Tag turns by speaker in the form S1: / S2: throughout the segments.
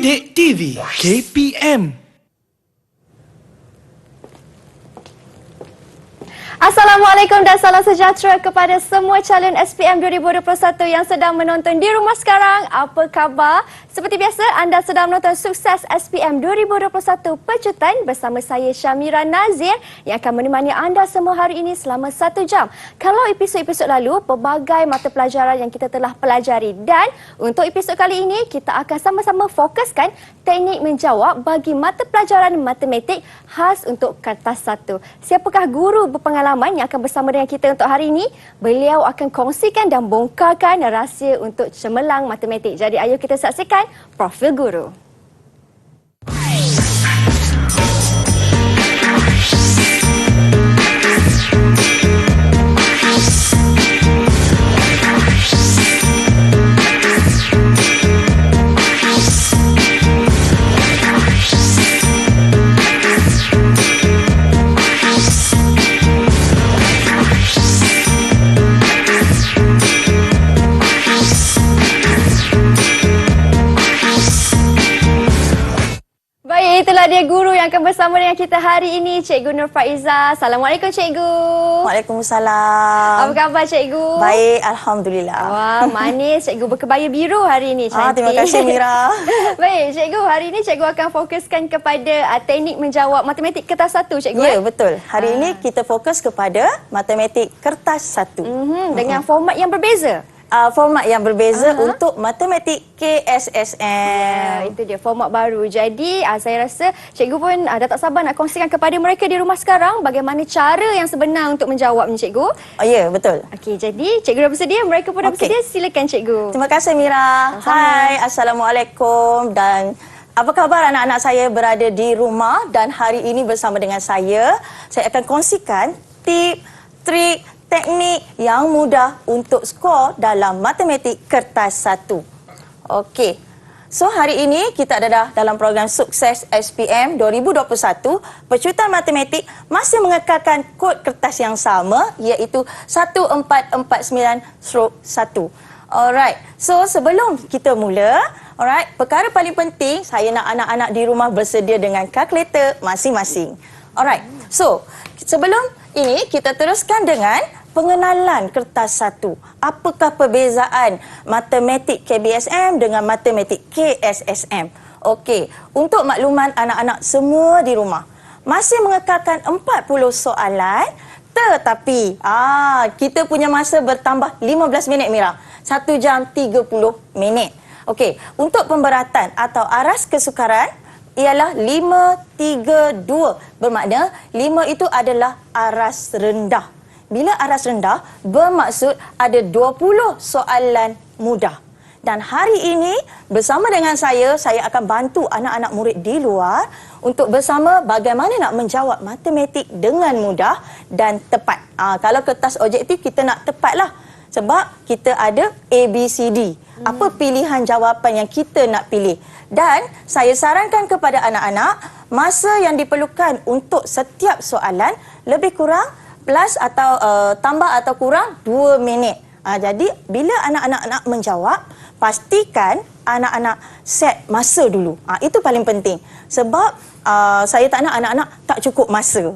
S1: Didik TV KPM.
S2: Assalamualaikum dan salam sejahtera kepada semua calon SPM 2021 yang sedang menonton di rumah sekarang. Apa khabar? Seperti biasa, anda sedang menonton Sukses SPM 2021 Pecutan bersama saya Syamira Nazir yang akan menemani anda semua hari ini selama 1 jam. Kalau episod-episod lalu, pelbagai mata pelajaran yang kita telah pelajari, dan untuk episod kali ini kita akan sama-sama fokuskan teknik menjawab bagi mata pelajaran matematik khas untuk kertas 1. Siapakah guru berpengalaman yang akan bersama dengan kita untuk hari ini? Beliau akan kongsikan dan bongkarkan rahsia untuk cemerlang matematik. Jadi ayo kita saksikan profil guru. Itulah dia guru yang akan bersama dengan kita hari ini, Cikgu Nur Faiza. Assalamualaikum Cikgu.
S3: Waalaikumsalam.
S2: Apa khabar Cikgu?
S3: Baik, Alhamdulillah.
S2: Wah, manis. Cikgu berkebaya biru hari ini. Cantik.
S3: Terima kasih Mira.
S2: Baik, Cikgu. Hari ini Cikgu akan fokuskan kepada teknik menjawab matematik kertas 1, Cikgu.
S3: Ya, betul. Hari ini kita fokus kepada matematik kertas 1.
S2: Dengan format yang berbeza.
S3: Format yang berbeza untuk matematik KSSM.
S2: Ya, itu dia format baru. Jadi saya rasa cikgu pun dah tak sabar nak kongsikan kepada mereka di rumah sekarang bagaimana cara yang sebenar untuk menjawabnya, Cikgu.
S3: Oh ya, betul.
S2: Okey, jadi cikgu dah bersedia, mereka pun dah bersedia. Silakan Cikgu.
S3: Terima kasih Mira. Hai, Assalamualaikum dan apa khabar anak-anak saya berada di rumah, dan hari ini bersama dengan saya akan kongsikan tip, trik, teknik yang mudah untuk skor dalam matematik kertas 1. Okey. So hari ini kita ada dalam program Sukses SPM 2021. Pecutan matematik masih mengekalkan kod kertas yang sama, iaitu 1449/1. Alright. So sebelum kita mula, alright, perkara paling penting saya nak anak-anak di rumah bersedia dengan kalkulator masing-masing. Alright. So sebelum ini kita teruskan dengan pengenalan kertas 1. Apakah perbezaan matematik KBSM dengan matematik KSSM? Okey, untuk makluman anak-anak semua di rumah, masih mengekalkan 40 soalan, tetapi kita punya masa bertambah 15 minit Mira. 1 jam 30 minit. Okey, untuk pemberatan atau aras kesukaran ialah 532. Bermakna 5 itu adalah aras rendah. Bila aras rendah, bermaksud ada 20 soalan mudah. Dan hari ini bersama dengan saya akan bantu anak-anak murid di luar untuk bersama bagaimana nak menjawab matematik dengan mudah dan tepat. Kalau kertas objektif kita nak tepatlah. Sebab kita ada ABCD. Apa pilihan jawapan yang kita nak pilih. Dan saya sarankan kepada anak-anak, masa yang diperlukan untuk setiap soalan lebih kurang plus atau tambah atau kurang 2 minit. Jadi bila anak-anak nak menjawab, pastikan anak-anak set masa dulu. Itu paling penting. Sebab saya tak nak anak-anak tak cukup masa.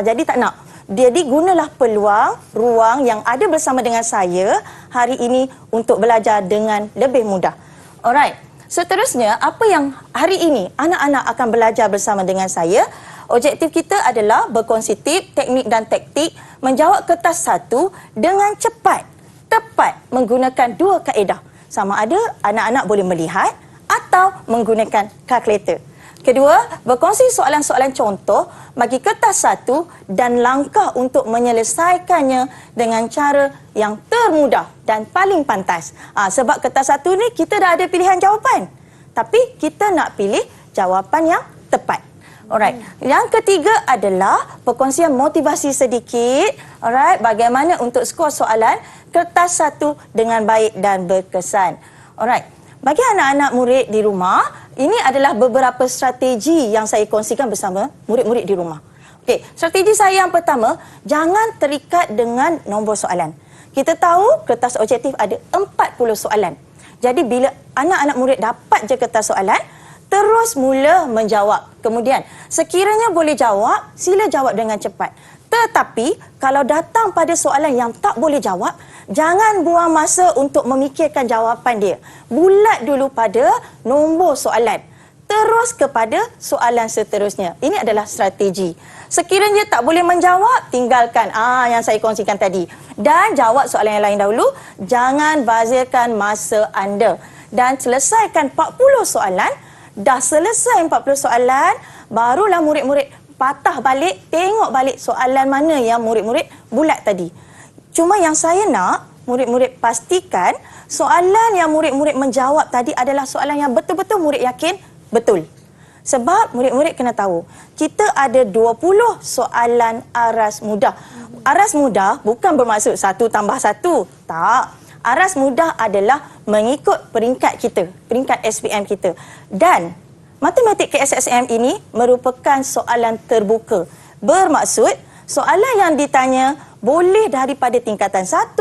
S3: Jadi tak nak. Jadi gunalah peluang, ruang yang ada bersama dengan saya hari ini untuk belajar dengan lebih mudah. Alright. Seterusnya, apa yang hari ini anak-anak akan belajar bersama dengan saya? Objektif kita adalah berkongsi tip, teknik dan taktik menjawab kertas 1 dengan cepat, tepat menggunakan 2 kaedah. Sama ada anak-anak boleh melihat atau menggunakan kalkulator. Kedua, berkongsi soalan-soalan contoh bagi kertas 1 dan langkah untuk menyelesaikannya dengan cara yang termudah dan paling pantas. Sebab kertas 1 ni kita dah ada pilihan jawapan. Tapi kita nak pilih jawapan yang tepat. Alright. Yang ketiga adalah perkongsian motivasi sedikit. Alright, bagaimana untuk skor soalan kertas 1 dengan baik dan berkesan. Alright. Bagi anak-anak murid di rumah, ini adalah beberapa strategi yang saya kongsikan bersama murid-murid di rumah. Okey, strategi saya yang pertama, jangan terikat dengan nombor soalan. Kita tahu kertas objektif ada 40 soalan. Jadi bila anak-anak murid dapat je kertas soalan, terus mula menjawab. Kemudian, sekiranya boleh jawab, sila jawab dengan cepat. Tetapi, kalau datang pada soalan yang tak boleh jawab, jangan buang masa untuk memikirkan jawapan dia. Bulat dulu pada nombor soalan. Terus kepada soalan seterusnya. Ini adalah strategi. Sekiranya tak boleh menjawab, tinggalkan yang saya kongsikan tadi. Dan jawab soalan yang lain dahulu. Jangan bazirkan masa anda. Dan selesaikan 40 soalan. Dah selesai 40 soalan, barulah murid-murid patah balik, tengok balik soalan mana yang murid-murid bulat tadi. Cuma yang saya nak, murid-murid pastikan soalan yang murid-murid menjawab tadi adalah soalan yang betul-betul murid yakin betul. Sebab murid-murid kena tahu, kita ada 20 soalan aras mudah. Aras mudah bukan bermaksud 1 tambah 1. Tak. Aras mudah adalah mengikut peringkat kita, peringkat SPM kita. Dan matematik KSSM ini merupakan soalan terbuka. Bermaksud, soalan yang ditanya boleh daripada tingkatan 1,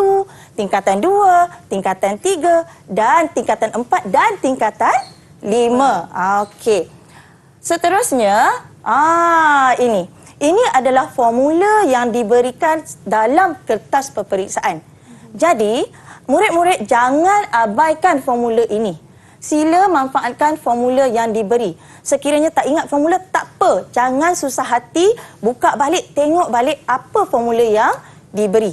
S3: tingkatan 2, tingkatan 3, dan tingkatan 4 dan tingkatan 5. Okey. Seterusnya, ini. Ini adalah formula yang diberikan dalam kertas peperiksaan. Jadi, murid-murid jangan abaikan formula ini. Sila manfaatkan formula yang diberi. Sekiranya tak ingat formula, tak apa. Jangan susah hati, buka balik, tengok balik apa formula yang diberi.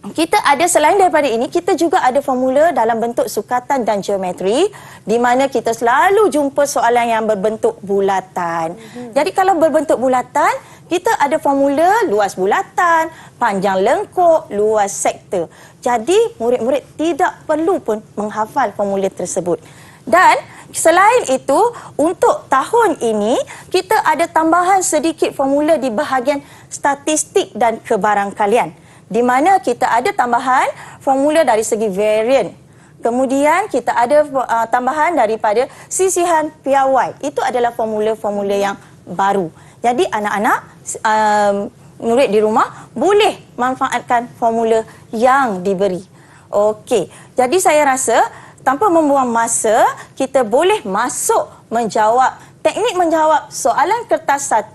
S3: Kita ada, selain daripada ini, kita juga ada formula dalam bentuk sukatan dan geometri, di mana kita selalu jumpa soalan yang berbentuk bulatan. Jadi kalau berbentuk bulatan, kita ada formula luas bulatan, panjang lengkuk, luas sektor. Jadi murid-murid tidak perlu pun menghafal formula tersebut. Dan selain itu, untuk tahun ini, kita ada tambahan sedikit formula di bahagian statistik dan kebarangkalian, di mana kita ada tambahan formula dari segi varian. Kemudian kita ada tambahan daripada sisihan piawai. Itu adalah formula-formula yang baru. Jadi anak-anak, murid di rumah boleh manfaatkan formula yang diberi. Okey, jadi saya rasa tanpa membuang masa, kita boleh masuk menjawab, teknik menjawab soalan kertas 1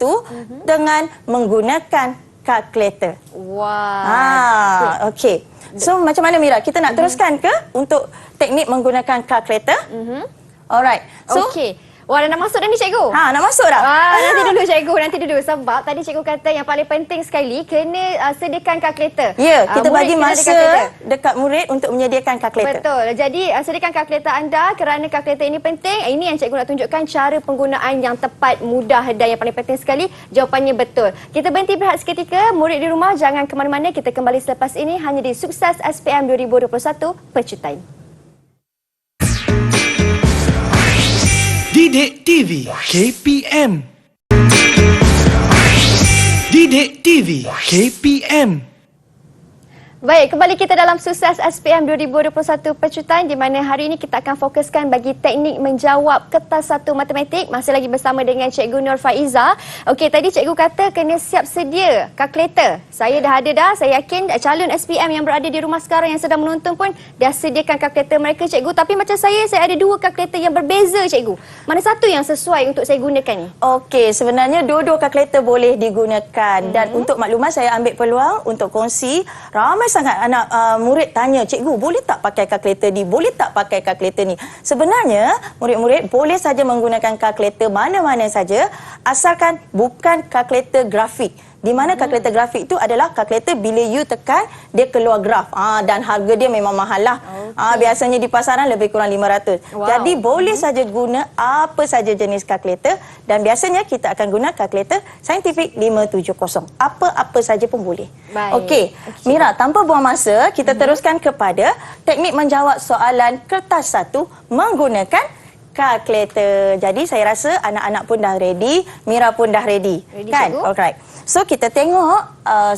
S3: dengan menggunakan kalkulator.
S2: Wah.
S3: Okey. So macam mana Mira? Kita nak teruskan ke untuk teknik menggunakan kalkulator? Alright. So,
S2: Okey. Wah, dah nak masuk dah ni cikgu?
S3: nak masuk dah?
S2: Nanti dulu cikgu, nanti dulu. Sebab tadi cikgu kata yang paling penting sekali, kena sediakan kalkulator.
S3: Ya, kita
S2: Murid
S3: bagi
S2: kena ada
S3: masa
S2: kalkulator.
S3: dekat murid untuk menyediakan kalkulator.
S2: Betul. Jadi, sediakan kalkulator anda kerana kalkulator ini penting. Ini yang cikgu nak tunjukkan cara penggunaan yang tepat, mudah dan yang paling penting sekali, jawapannya betul. Kita berhenti berehat seketika. Murid di rumah, jangan ke mana-mana. Kita kembali selepas ini hanya di Sukses SPM 2021 Pecu Time.
S1: Didik TV KPM. Didik TV KPM.
S2: Baik, kembali kita dalam Sukses SPM 2021 Pecu Time, di mana hari ini kita akan fokuskan bagi teknik menjawab kertas 1 matematik. Masih lagi bersama dengan Cikgu Nur Faiza. Okey, tadi cikgu kata kena siap sedia kalkulator. Saya dah ada dah. Saya yakin calon SPM yang berada di rumah sekarang yang sedang menonton pun dah sediakan kalkulator mereka, cikgu. Tapi macam saya ada 2 kalkulator yang berbeza, cikgu. Mana satu yang sesuai untuk saya gunakan ni?
S3: Okey, sebenarnya dua-dua kalkulator boleh digunakan. Dan untuk maklumat, saya ambil peluang untuk kongsi. Ramai sangat anak murid tanya, cikgu boleh tak pakai kalkulator ni? Boleh tak pakai kalkulator ni? Sebenarnya, murid-murid boleh saja menggunakan kalkulator mana-mana saja, asalkan bukan kalkulator grafik. Di mana kalkulator grafik itu adalah kalkulator bila you tekan, dia keluar graf. Dan harga dia memang mahal lah. Biasanya di pasaran lebih kurang 500.
S2: Wow.
S3: Jadi boleh saja guna apa saja jenis kalkulator, dan biasanya kita akan guna kalkulator saintifik 570. Apa-apa saja pun boleh.
S2: Baik.
S3: Okey. Mira, tanpa buang masa, kita teruskan kepada teknik menjawab soalan kertas 1 menggunakan kalkulator. Jadi saya rasa anak-anak pun dah ready, Mira pun dah ready.
S2: Ready,
S3: Kan?
S2: cikgu.
S3: Alright. So kita tengok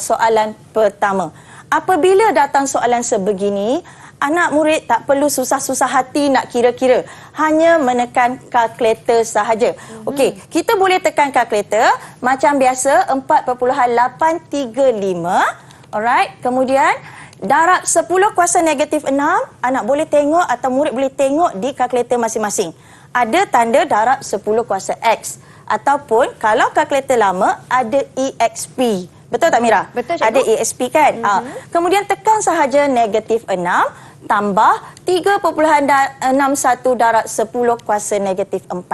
S3: soalan pertama. Apabila datang soalan sebegini, anak murid tak perlu susah-susah hati nak kira-kira. Hanya menekan kalkulator sahaja. Okey, kita boleh tekan kalkulator macam biasa 4.835. Alright. Kemudian darab 10 kuasa negatif 6, anak boleh tengok atau murid boleh tengok di kalkulator masing-masing. Ada tanda darab 10 kuasa X. Ataupun kalau kalkulator lama, ada EXP. Betul tak Mira?
S2: Betul, cikgu.
S3: Ada EXP kan? Kemudian tekan sahaja negatif 6 tambah 3.61 darab 10 kuasa negatif 4.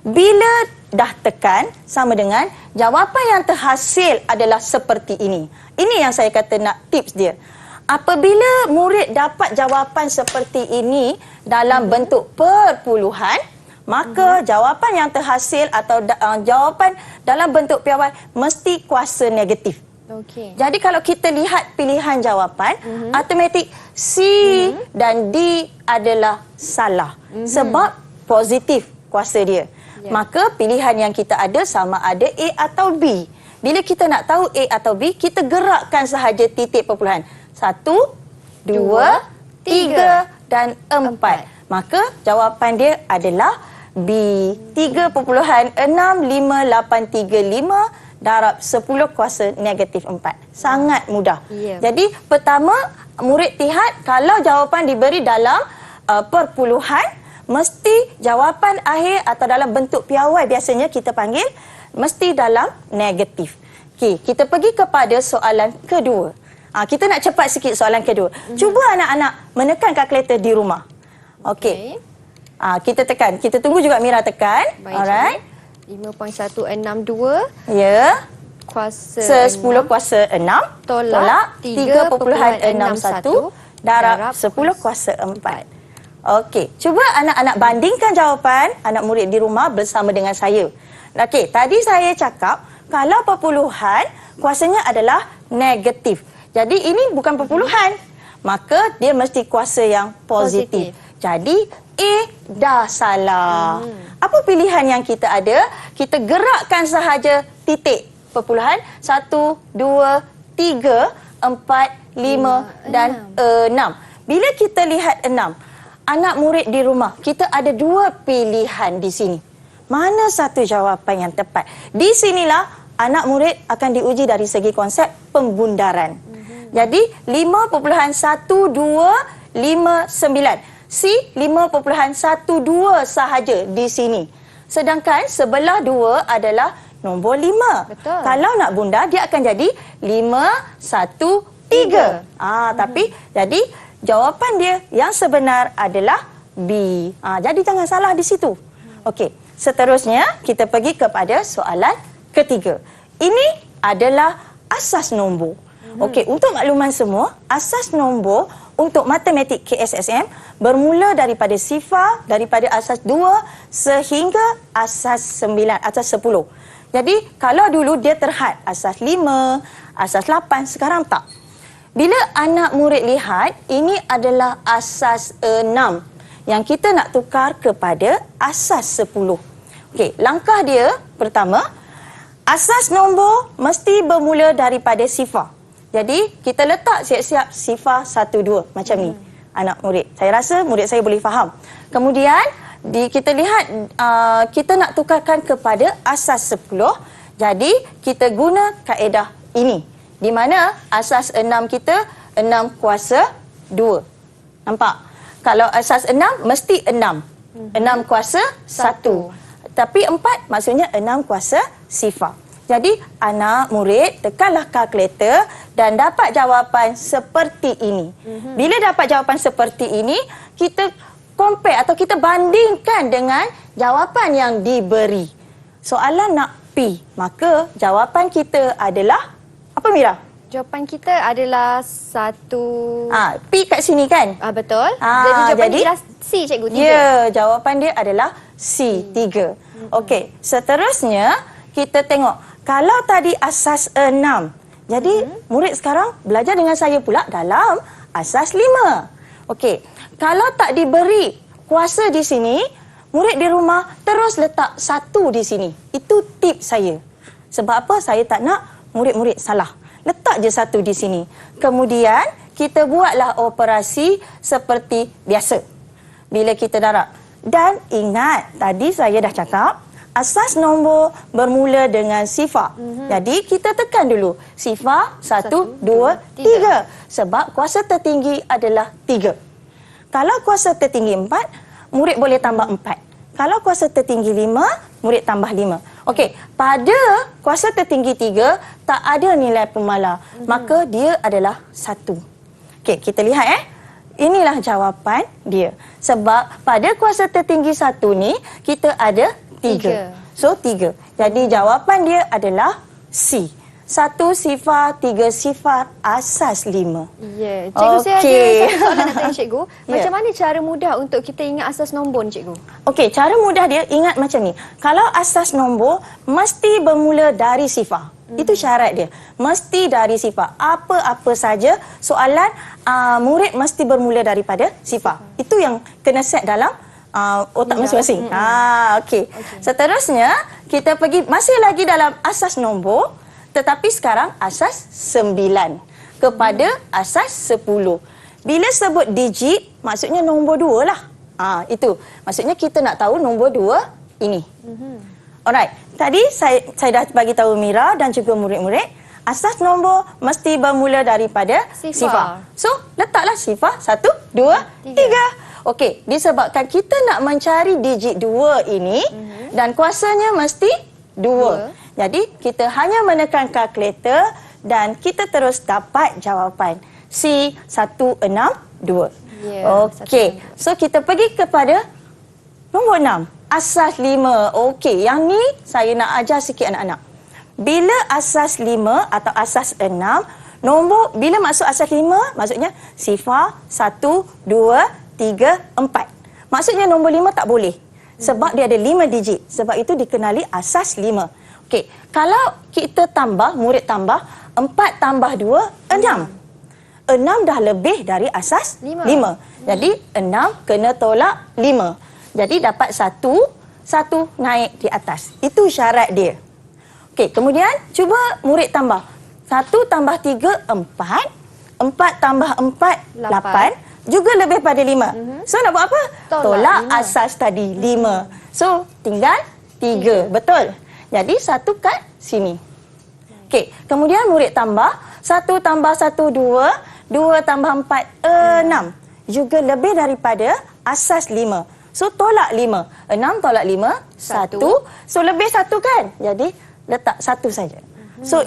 S3: Bila dah tekan, sama dengan jawapan yang terhasil adalah seperti ini. Ini yang saya kata nak tips dia. Apabila murid dapat jawapan seperti ini dalam bentuk perpuluhan, maka jawapan yang terhasil atau jawapan dalam bentuk piawai mesti kuasa negatif.
S2: Okey.
S3: Jadi kalau kita lihat pilihan jawapan, automatik C dan D adalah salah. Sebab positif kuasa dia. Maka pilihan yang kita ada sama ada A atau B. Bila kita nak tahu A atau B, kita gerakkan sahaja titik perpuluhan. 1, 2, 3 dan 4. Maka jawapan dia adalah B. 3.65835 darab 10 kuasa negatif 4. Sangat mudah. Jadi pertama, murid lihat kalau jawapan diberi dalam perpuluhan, mesti jawapan akhir atau dalam bentuk piawai biasanya kita panggil, mesti dalam negatif. Okey, kita pergi kepada soalan kedua. Kita nak cepat sikit soalan kedua. Cuba anak-anak menekan kalkulator di rumah. Okey. Kita tekan. Kita tunggu juga Mira tekan.
S2: Baik,
S3: Alright.
S2: 5.162
S3: Ya.
S2: kuasa
S3: 10 kuasa 6
S2: tolak
S3: 3.61 darab 10 kuasa 4. Okey, cuba anak-anak bandingkan jawapan anak murid di rumah bersama dengan saya. Okey, tadi saya cakap kalau perpuluhan kuasanya adalah negatif. Jadi ini bukan perpuluhan. Maka dia mesti kuasa yang positif. Jadi A dah salah. Apa pilihan yang kita ada? Kita gerakkan sahaja titik perpuluhan 1, 2, 3, 4, 5 dan 6. Bila kita lihat 6, anak murid di rumah, kita ada dua pilihan di sini. Mana satu jawapan yang tepat? Di sinilah anak murid akan diuji dari segi konsep pembundaran. Jadi 5.1259. C 5.12 sahaja di sini. Sedangkan sebelah 2 adalah nombor 5.
S2: Betul.
S3: Kalau nak bundar, dia akan jadi 513. Tapi jadi jawapan dia yang sebenar adalah B. Jadi jangan salah di situ. Okey, seterusnya kita pergi kepada soalan ketiga. Ini adalah asas nombor. Okey, untuk makluman semua, asas nombor untuk matematik KSSM bermula daripada sifar, daripada asas 2 sehingga asas 9, asas 10. Jadi, kalau dulu dia terhad asas 5, asas 8, sekarang tak. Bila anak murid lihat, ini adalah asas 6 yang kita nak tukar kepada asas 10. Okey, langkah dia pertama, asas nombor mesti bermula daripada sifar. Jadi, kita letak siap-siap sifar 1, 2 macam ni. Anak murid. Saya rasa murid saya boleh faham. Kemudian, kita lihat kita nak tukarkan kepada asas 10. Jadi, kita guna kaedah ini. Di mana asas 6 kita 6 kuasa 2. Nampak? Kalau asas 6, mesti 6. 6 kuasa 1. Tapi 4 maksudnya 6 kuasa sifar. Jadi, anak murid tekanlah kalkulator dan dapat jawapan seperti ini. Bila dapat jawapan seperti ini, kita compare atau kita bandingkan dengan jawapan yang diberi. Soalan nak P, maka jawapan kita adalah apa Mira?
S2: Jawapan kita adalah 1.
S3: P kat sini kan?
S2: Betul. Jadi jawapan dia adalah C, cikgu. 3.
S3: Ya, jawapan dia adalah C, 3. Okey, seterusnya kita tengok. Kalau tadi asas 6, jadi murid sekarang belajar dengan saya pula dalam asas 5. Okey, kalau tak diberi kuasa di sini, murid di rumah terus letak 1 di sini. Itu tip saya. Sebab apa? Saya tak nak murid-murid salah. Letak je 1 di sini. Kemudian, kita buatlah operasi seperti biasa. Bila kita darab. Dan ingat, tadi saya dah cakap, asas nombor bermula dengan sifar. Jadi kita tekan dulu. Sifar 1, 2, 3. Sebab kuasa tertinggi adalah 3. Kalau kuasa tertinggi 4, murid boleh tambah 4. Kalau kuasa tertinggi 5, murid tambah 5. Okey, pada kuasa tertinggi 3, tak ada nilai pemalar. Maka dia adalah 1. Okey, kita lihat inilah jawapan dia. Sebab pada kuasa tertinggi 1 ni, kita ada 3. So, 3. Jadi, jawapan dia adalah C. 1 sifar, 3 sifar, asas 5.
S2: Ya, cikgu saya ada satu soalan nak tanya cikgu.
S3: Ya.
S2: Macam mana cara mudah untuk kita ingat asas nombor ni, cikgu?
S3: Okey, cara mudah dia ingat macam ni. Kalau asas nombor mesti bermula dari sifar. Itu syarat dia. Mesti dari sifar. Apa-apa saja soalan murid mesti bermula daripada sifar. Itu yang kena set dalam otak masing-masing. Okey. Seterusnya kita pergi masih lagi dalam asas nombor, tetapi sekarang asas 9 kepada asas 10. Bila sebut digit, maksudnya nombor 2 lah. Itu. Maksudnya kita nak tahu nombor 2 ini. Alright. Tadi saya dah bagi tahu Mira dan juga murid-murid, asas nombor mesti bermula daripada sifar. So, letaklah sifar 1, 2, 3. Okey, disebabkan kita nak mencari digit 2 ini dan kuasanya mesti 2. Jadi, kita hanya menekan kalkulator dan kita terus dapat jawapan C162. Okey, so kita pergi kepada nombor 6. Asas 5. Okey, yang ni saya nak ajar sikit anak-anak. Bila asas 5 atau asas 6, bila masuk asas 5, maksudnya sifar 1, 2, 3, 4. Maksudnya nombor 5 tak boleh. Sebab dia ada 5 digit. Sebab itu dikenali asas 5. Okey, kalau kita tambah, murid tambah, 4 tambah 2, 6. 6 dah lebih dari asas 5. Jadi, 6 kena tolak 5. Jadi, dapat 1 naik di atas. Itu syarat dia. Okey, kemudian cuba murid tambah. 1 tambah 3, 4. 4 tambah 4, 8. Juga lebih pada 5. So, nak buat apa? Tolak 5. Asas tadi, 5. So, tinggal 3. Betul? Jadi, 1 kat sini. Okey, kemudian murid tambah. 1 tambah 1, 2. 2 tambah 4, 6. Juga lebih daripada asas 5. So, tolak 5. 6 tolak 5, 1. So, lebih 1 kan? Jadi, letak 1 saja. So,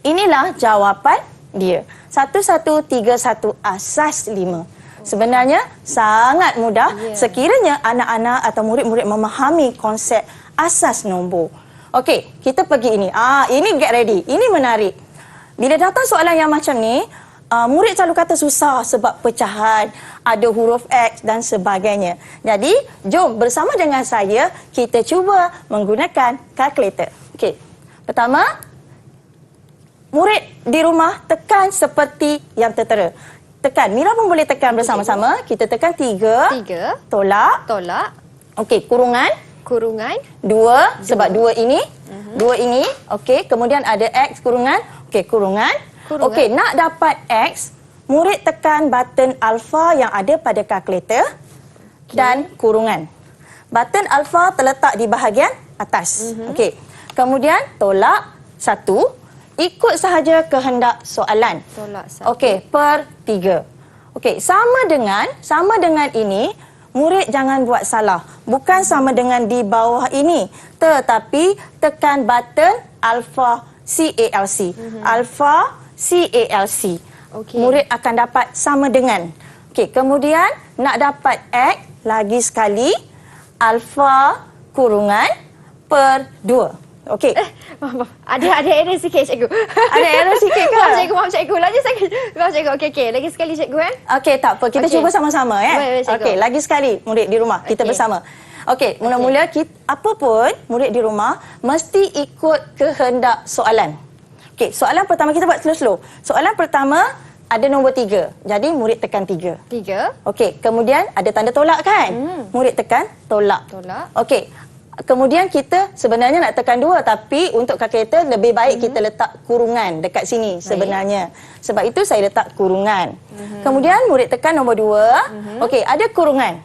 S3: inilah jawapan dia. 1131 asas 5. Sebenarnya, sangat mudah sekiranya anak-anak atau murid-murid memahami konsep asas nombor. Okey, kita pergi ini. Ini get ready. Ini menarik. Bila datang soalan yang macam ni, murid selalu kata susah sebab pecahan, ada huruf X dan sebagainya. Jadi, jom bersama dengan saya, kita cuba menggunakan kalkulator. Okey, pertama, murid di rumah tekan seperti yang tertera. Tekan, Mira pun boleh tekan bersama-sama. Kita tekan 3. Tolak. Okey, kurungan. 2, sebab 2 ini. 2 ini. Okey, kemudian ada X kurungan. Okey, kurungan. Okey, nak dapat X, murid tekan button alpha yang ada pada kalkulator dan kurungan. Button alpha terletak di bahagian atas. Okey. Kemudian tolak 1, ikut sahaja kehendak soalan.
S2: Tolak 1.
S3: Okey, per 3. Okey, sama dengan ini, murid jangan buat salah. Bukan sama dengan di bawah ini, tetapi tekan button alpha CALC. Alpha CALC. Murid akan dapat sama dengan. Okey, kemudian nak dapat X lagi sekali, alpha kurungan per 2. Okey.
S2: Ada error sikit, cikgu.
S3: Ada error sikit ke?
S2: Maaf cikgu. Lagi sekali. Maaf cikgu. Okey. Lagi sekali cikgu
S3: Okey, tak apa. Kita cuba sama-sama
S2: Baik, cikgu.
S3: Okey, lagi sekali murid di rumah kita bersama. Okey, mula-mula apa pun murid di rumah mesti ikut kehendak soalan. Okey, soalan pertama kita buat slow-slow. Soalan pertama ada nombor 3. Jadi murid tekan 3. Okey, kemudian ada tanda tolak kan? Murid tekan tolak. Okey. Kemudian kita sebenarnya nak tekan 2, tapi untuk kalkulator lebih baik kita letak kurungan dekat sini sebenarnya. Sebab itu saya letak kurungan. Kemudian murid tekan nombor 2. Okey, ada kurungan.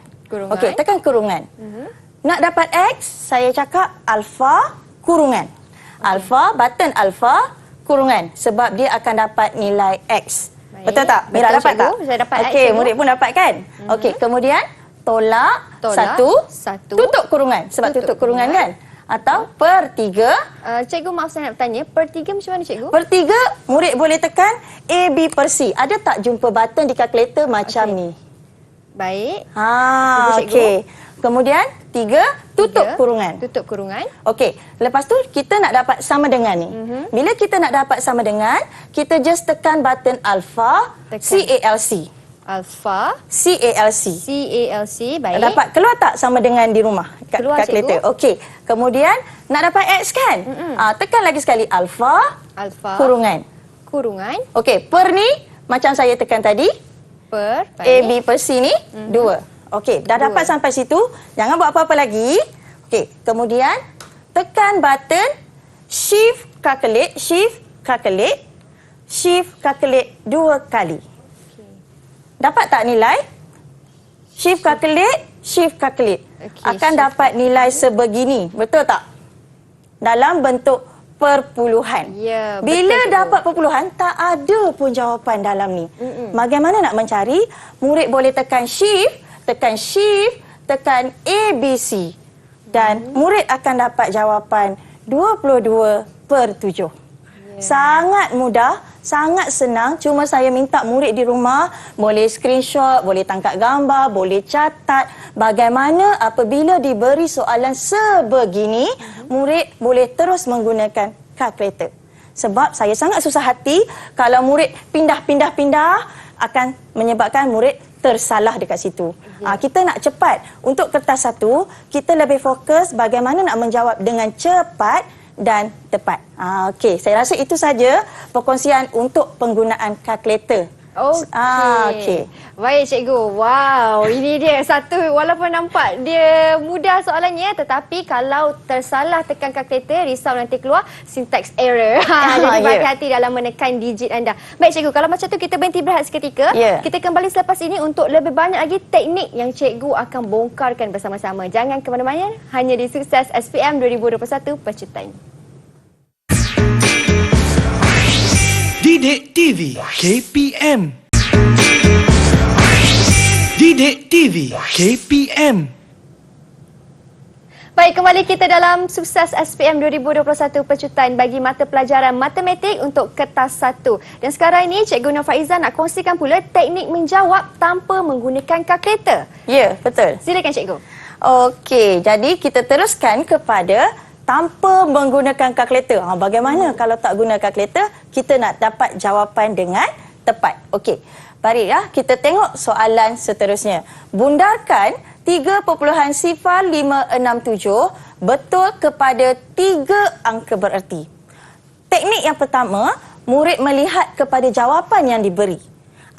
S3: Okey, tekan kurungan. nak dapat X, saya cakap alfa kurungan. Alfa, button alfa kurungan. Sebab dia akan dapat nilai X.
S2: Baik.
S3: Betul tak? Mira
S2: Betul,
S3: dapat
S2: cikgu.
S3: tak?
S2: Saya dapat X,
S3: Okey,
S2: cikgu.
S3: murid pun dapat kan? Okey, kemudian tolak,
S2: Tolak, satu.
S3: tutup kurungan. Sebab tutup kurungan kan? Atau per 3.
S2: Cikgu, maaf saya nak bertanya. Per 3 macam mana, cikgu?
S3: Per 3, murid boleh tekan A, B per C. Ada tak jumpa button di kalkulator macam ni?
S2: Baik.
S3: Ha,
S2: Cikgu.
S3: okey. Kemudian 3, tutup
S2: 3,
S3: kurungan.
S2: Tutup kurungan.
S3: Okey, lepas tu kita nak dapat sama dengan ni. Bila kita nak dapat sama dengan, kita just tekan button alpha,
S2: Tekan.
S3: CALC.
S2: Alpha,
S3: CALC.
S2: CALC. Baik.
S3: Dapat keluar tak sama dengan di rumah?
S2: Keluar,
S3: kalkulator.
S2: cikgu.
S3: Okey. Kemudian nak dapat X kan? Tekan lagi sekali alpha,
S2: Alpha,
S3: kurungan.
S2: kurungan.
S3: Okey, per ni macam saya tekan tadi,
S2: Per.
S3: A, B per C ni 2. Okey, dah dapat sampai situ. Jangan buat apa-apa lagi. Okey, kemudian tekan button shift calculate, shift calculate, shift calculate 2 kali. Dapat tak nilai? Shift calculate, shift calculate.
S2: Okey,
S3: Akan
S2: shift
S3: dapat nilai sebegini. Betul tak? Dalam bentuk perpuluhan.
S2: Ya,
S3: Bila
S2: betul, cikgu.
S3: dapat perpuluhan, tak ada pun jawapan dalam ni. Bagaimana nak mencari? Murid boleh tekan shift, tekan A, B, C. Dan murid akan dapat jawapan 22/7. Sangat mudah, sangat senang. Cuma saya minta murid di rumah boleh screenshot, boleh tangkap gambar, boleh catat bagaimana apabila diberi soalan sebegini, murid boleh terus menggunakan kalkulator. Sebab saya sangat susah hati kalau murid pindah akan menyebabkan murid tersalah dekat situ. Kita nak cepat. Untuk kertas satu, kita lebih fokus bagaimana nak menjawab dengan cepat dan tepat. Okey, saya rasa itu saja perkongsian untuk penggunaan kalkulator.
S2: Okey. Baik, cikgu. Wow, ini dia satu. Walaupun nampak dia mudah soalannya, tetapi kalau tersalah tekan kalkulator, risau nanti keluar syntax error. Jadi berhati-hati dalam menekan digit anda. Baik, cikgu. Kalau macam tu kita berhenti berehat seketika. Kita kembali selepas ini untuk lebih banyak lagi teknik yang cikgu akan bongkarkan bersama-sama. Jangan ke mana-mana, hanya di Sukses SPM 2021 Pecutan.
S1: Didik TV KPM. Didik TV KPM.
S2: Baik, kembali kita dalam Sukses SPM 2021 Pecutan bagi mata pelajaran matematik untuk kertas 1. Dan sekarang ini Cikgu Nur Faizah nak kongsikan pula teknik menjawab tanpa menggunakan kalkulator.
S3: Ya, betul.
S2: Silakan, Cikgu.
S3: Okey, jadi kita teruskan kepada tanpa menggunakan kalkulator. Bagaimana kalau tak guna kalkulator, kita nak dapat jawapan dengan tepat. Okey, mari ya, kita tengok soalan seterusnya. Bundarkan 3.0567 betul kepada 3 angka bererti. Teknik yang pertama, murid melihat kepada jawapan yang diberi.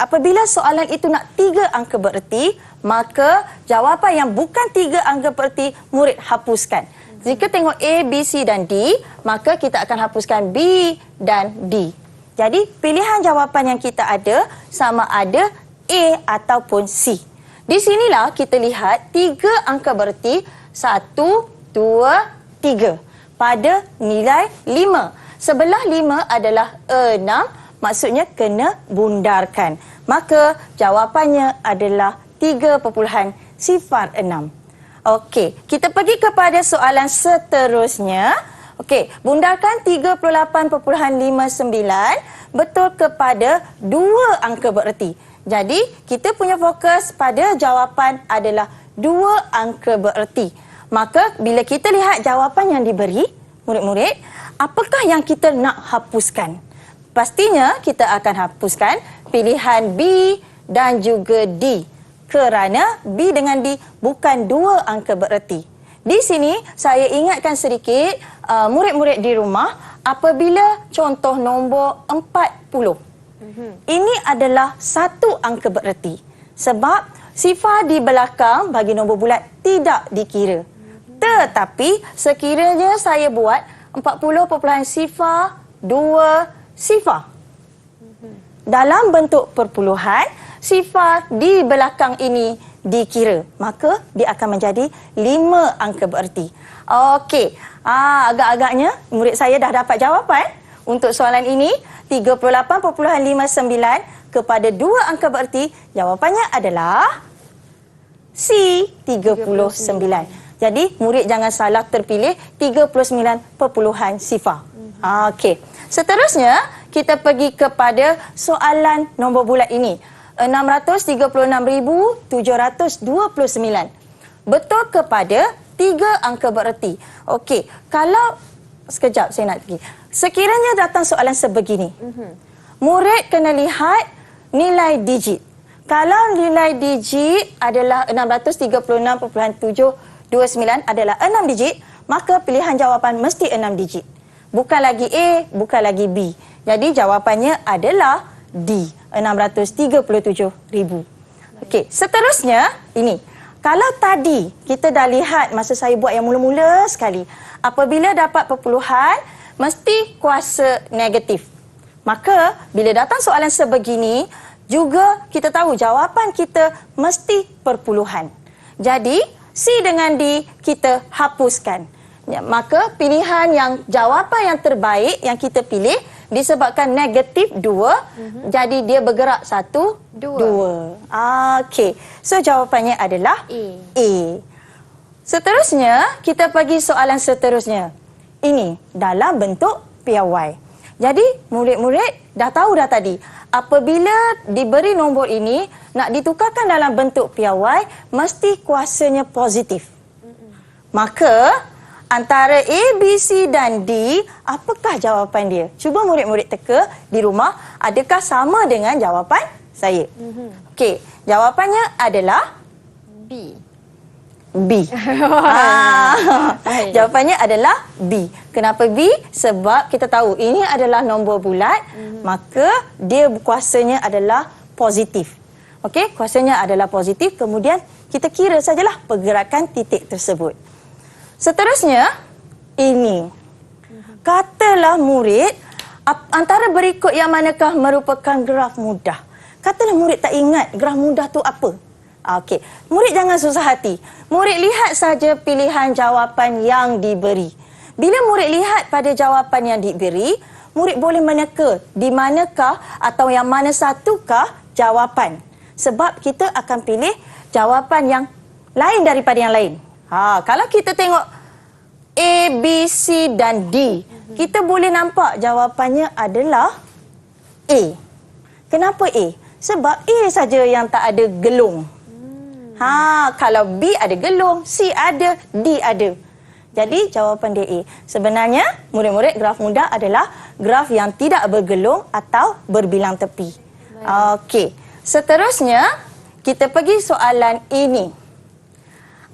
S3: Apabila soalan itu nak 3 angka bererti, maka jawapan yang bukan 3 angka bererti, murid hapuskan. Jika tengok A, B, C dan D, maka kita akan hapuskan B dan D. Jadi, pilihan jawapan yang kita ada sama ada A ataupun C. Di sinilah kita lihat 3 angka bererti 1, 2, 3 pada nilai 5. Sebelah 5 adalah 6, maksudnya kena bundarkan. Maka jawapannya adalah 3.06. Okey, kita pergi kepada soalan seterusnya. Okey, bundarkan 38.59 betul kepada 2 angka bererti. Jadi, kita punya fokus pada jawapan adalah 2 angka bererti. Maka, bila kita lihat jawapan yang diberi, murid-murid, apakah yang kita nak hapuskan? Pastinya, kita akan hapuskan pilihan B dan juga D. Kerana B dengan D bukan 2 angka bererti. Di sini saya ingatkan sedikit murid-murid di rumah apabila contoh nombor 40. Ini adalah 1 angka bererti. Sebab sifar di belakang bagi nombor bulat tidak dikira. Tetapi sekiranya saya buat 40.02 sifar. Dalam bentuk perpuluhan, sifar di belakang ini dikira. Maka dia akan menjadi 5 angka bererti. Okey. Agak-agaknya murid saya dah dapat jawapan untuk soalan ini. 38.59 kepada 2 angka bererti. Jawapannya adalah C, 39. Jadi murid jangan salah terpilih 39 perpuluhan sifar. Okey. Seterusnya kita pergi kepada soalan nombor bulat ini. 636,729. Betul kepada 3 angka bererti. Okey, kalau sekejap saya nak pergi. Sekiranya datang soalan sebegini. Murid kena lihat nilai digit. Kalau nilai digit adalah 636.729 adalah 6 digit, maka pilihan jawapan mesti 6 digit. Bukan lagi A, bukan lagi B. Jadi jawapannya adalah D, 637,000. Okey, seterusnya ini. Kalau tadi kita dah lihat masa saya buat yang mula-mula sekali, apabila dapat perpuluhan mesti kuasa negatif. Maka bila datang soalan sebegini, juga kita tahu jawapan kita mesti perpuluhan. Jadi C dengan D kita hapuskan. Ya, maka pilihan yang jawapan yang terbaik yang kita pilih disebabkan negatif 2, jadi dia bergerak 1, 2. Okey. So jawapannya adalah A. Seterusnya, kita pergi soalan seterusnya. Ini dalam bentuk piawai. Jadi murid-murid dah tahu dah tadi, apabila diberi nombor ini nak ditukarkan dalam bentuk piawai mesti kuasanya positif. Maka antara A, B, C dan D, apakah jawapan dia? Cuba murid-murid teka di rumah, adakah sama dengan jawapan saya? Okey, jawapannya adalah
S2: B.
S3: Jawapannya adalah B. Kenapa B? Sebab kita tahu ini adalah nombor bulat, maka dia kuasanya adalah positif. Okey, kuasanya adalah positif, kemudian kita kira sajalah pergerakan titik tersebut. Seterusnya, ini. Katalah murid, antara berikut yang manakah merupakan graf mudah? Katalah murid tak ingat graf mudah tu apa? Okey, murid jangan susah hati. Murid lihat saja pilihan jawapan yang diberi. Bila murid lihat pada jawapan yang diberi, murid boleh meneka di manakah atau yang mana satukah jawapan. Sebab kita akan pilih jawapan yang lain daripada yang lain. Kalau kita tengok A, B, C dan D, kita boleh nampak jawapannya adalah A. Kenapa A? Sebab A saja yang tak ada gelung. Kalau B ada gelung, C ada, D ada. Jadi jawapan dia A. Sebenarnya murid-murid graf mudah adalah graf yang tidak bergelung atau berbilang tepi. Okey. Seterusnya kita pergi soalan ini.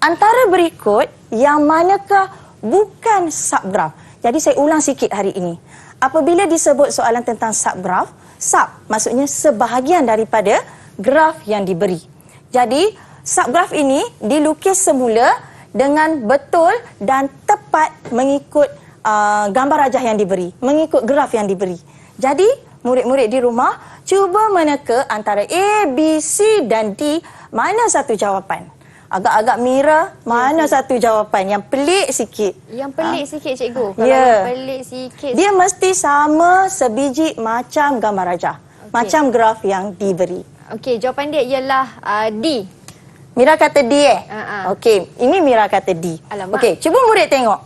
S3: Antara berikut yang manakah bukan subgraf? Jadi saya ulang sikit hari ini. Apabila disebut soalan tentang subgraf, sub maksudnya sebahagian daripada graf yang diberi. Jadi subgraf ini dilukis semula dengan betul dan tepat mengikut gambar rajah yang diberi, mengikut graf yang diberi. Jadi murid-murid di rumah cuba meneka antara A, B, C dan D mana satu jawapan. Agak-agak Mira, mana satu jawapan yang pelik sikit?
S2: Yang pelik sikit cikgu. Kalau
S3: yang
S2: pelik sikit.
S3: Dia mesti sama sebiji macam gambar rajah. Macam graf yang diberi.
S2: Okey, jawapan dia ialah D.
S3: Mira kata D Okey, ini Mira kata D.
S2: Alamak.
S3: Okey, cuba murid tengok.